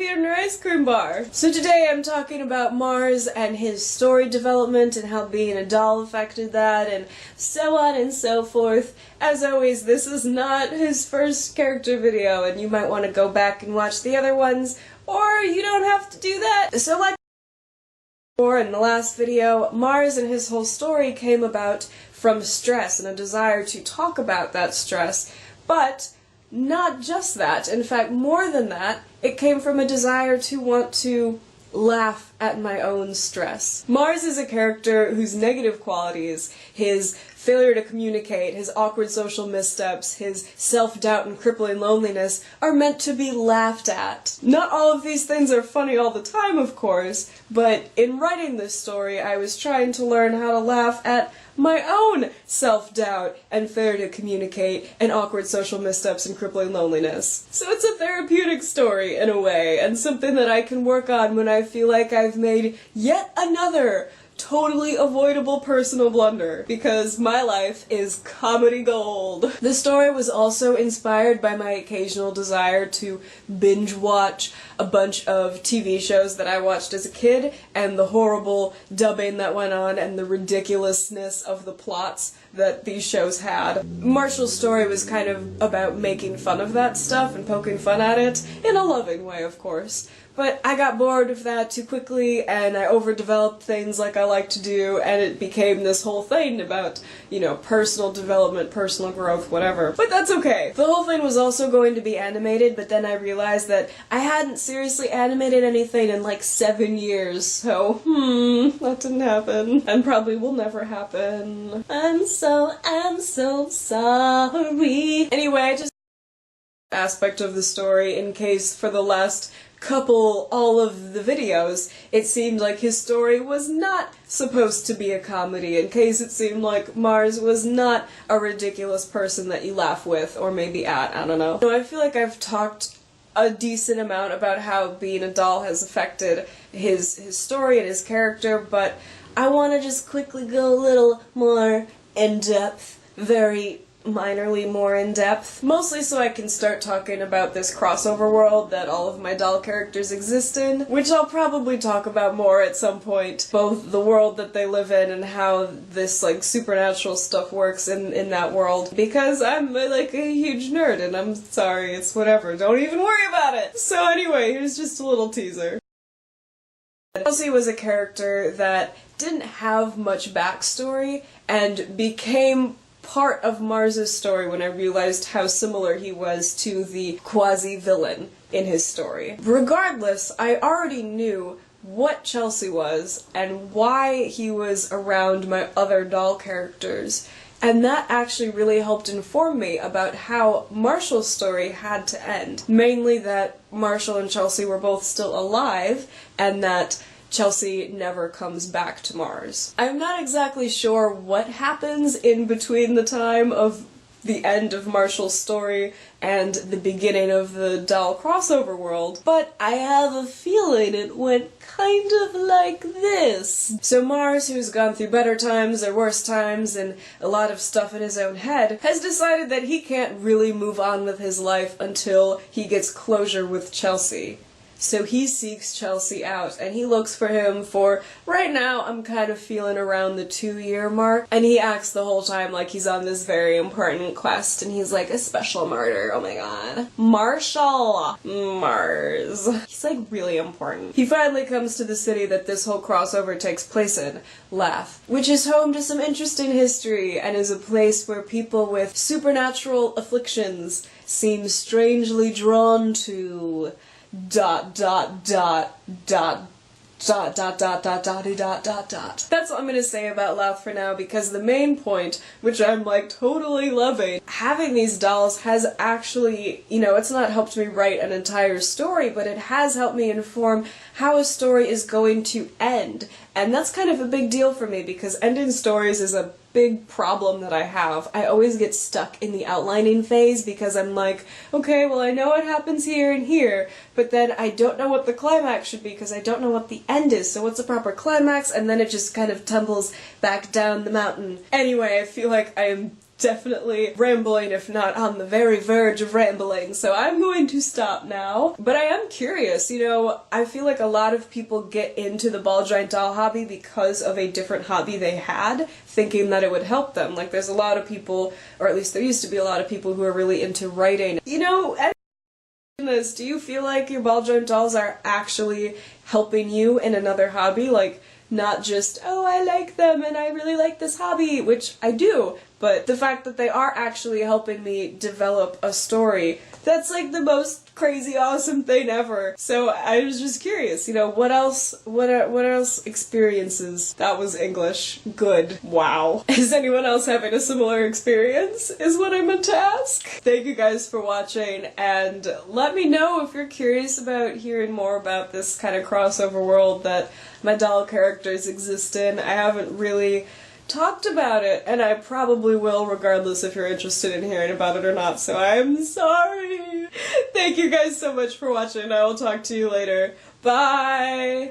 eating her ice cream bar. So today I'm talking about Mars and his story development and how being a doll affected that and so on and so forth. As always, this is not his first character video and you might want to go back and watch the other ones, or you don't have to do that. So like in the last video, Mars and his whole story came about from stress and a desire to talk about that stress, but not just that. In fact, more than that, it came from a desire to want to laugh at my own stress. Mars is a character whose negative qualities, his failure to communicate, his awkward social missteps, his self-doubt and crippling loneliness, are meant to be laughed at. Not all of these things are funny all the time, of course, but in writing this story, I was trying to learn how to laugh at my own self-doubt and failure to communicate and awkward social missteps and crippling loneliness. So it's a therapeutic story, in a way, and something that I can work on when I feel like I've made yet another totally avoidable personal blunder, because my life is comedy gold. The story was also inspired by my occasional desire to binge watch a bunch of TV shows that I watched as a kid, and the horrible dubbing that went on and the ridiculousness of the plots that these shows had. Marshall's story was kind of about making fun of that stuff and poking fun at it, in a loving way, of course. But I got bored of that too quickly, and I overdeveloped things like I like to do, and it became this whole thing about, you know, personal development, personal growth, whatever. But that's okay. The whole thing was also going to be animated, but then I realized that I hadn't seriously animated anything in like 7 years, so, that didn't happen. And probably will never happen. I'm so sorry. Anyway, just aspect of the story in case for the last all of the videos, it seemed like his story was not supposed to be a comedy, in case it seemed like Mars was not a ridiculous person that you laugh with, or maybe at, I don't know. So I feel like I've talked a decent amount about how being a doll has affected his story and his character, but I want to just quickly go a little more in-depth, very minorly more in-depth, mostly so I can start talking about this crossover world that all of my doll characters exist in, which I'll probably talk about more at some point, both the world that they live in and how this, like, supernatural stuff works in that world, because I'm, like, a huge nerd, and I'm sorry, it's whatever, don't even worry about it! So anyway, here's just a little teaser. Chelsea was a character that didn't have much backstory, and became part of Mars's story when I realized how similar he was to the quasi-villain in his story. Regardless, I already knew what Chelsea was and why he was around my other doll characters, and that actually really helped inform me about how Marshall's story had to end. Mainly that Marshall and Chelsea were both still alive, and that Chelsea never comes back to Mars. I'm not exactly sure what happens in between the time of the end of Marshall's story and the beginning of the doll crossover world, but I have a feeling it went kind of like this. So Mars, who's gone through better times or worse times and a lot of stuff in his own head, has decided that he can't really move on with his life until he gets closure with Chelsea. So he seeks Chelsea out, and he looks for him for, right now, I'm kind of feeling around the 2-year mark, and he acts the whole time like he's on this very important quest, and he's like a special murder, oh my god. Marshall! Mars. He's like really important. He finally comes to the city that this whole crossover takes place in, Laugh, which is home to some interesting history, and is a place where people with supernatural afflictions seem strangely drawn to That's what I'm gonna say about Laugh for now, because the main point, which I'm like totally loving, having these dolls has actually, you know, it's not helped me write an entire story, but it has helped me inform how a story is going to end. And that's kind of a big deal for me, because ending stories is a big problem that I have. I always get stuck in the outlining phase because I'm like, okay, well I know what happens here and here, but then I don't know what the climax should be because I don't know what the end is, so what's the proper climax? And then it just kind of tumbles back down the mountain. Anyway, I feel like I am definitely rambling, if not on the very verge of rambling, so I'm going to stop now. But I am curious, you know, I feel like a lot of people get into the ball joint doll hobby because of a different hobby they had, thinking that it would help them. Like, there's a lot of people, or at least there used to be a lot of people who are really into writing. You know, this, do you feel like your ball joint dolls are actually helping you in another hobby? Like, not just, oh, I like them and I really like this hobby, which I do, but the fact that they are actually helping me develop a story, that's like the most crazy awesome thing ever. So I was just curious, you know, what else experiences? That was English. Good. Wow. Is anyone else having a similar experience, is what I meant to ask. Thank you guys for watching, and let me know if you're curious about hearing more about this kind of crossover world that my doll characters exist in. I haven't really talked about it, and I probably will regardless if you're interested in hearing about it or not, so I'm sorry. Thank you guys so much for watching. I will talk to you later. Bye!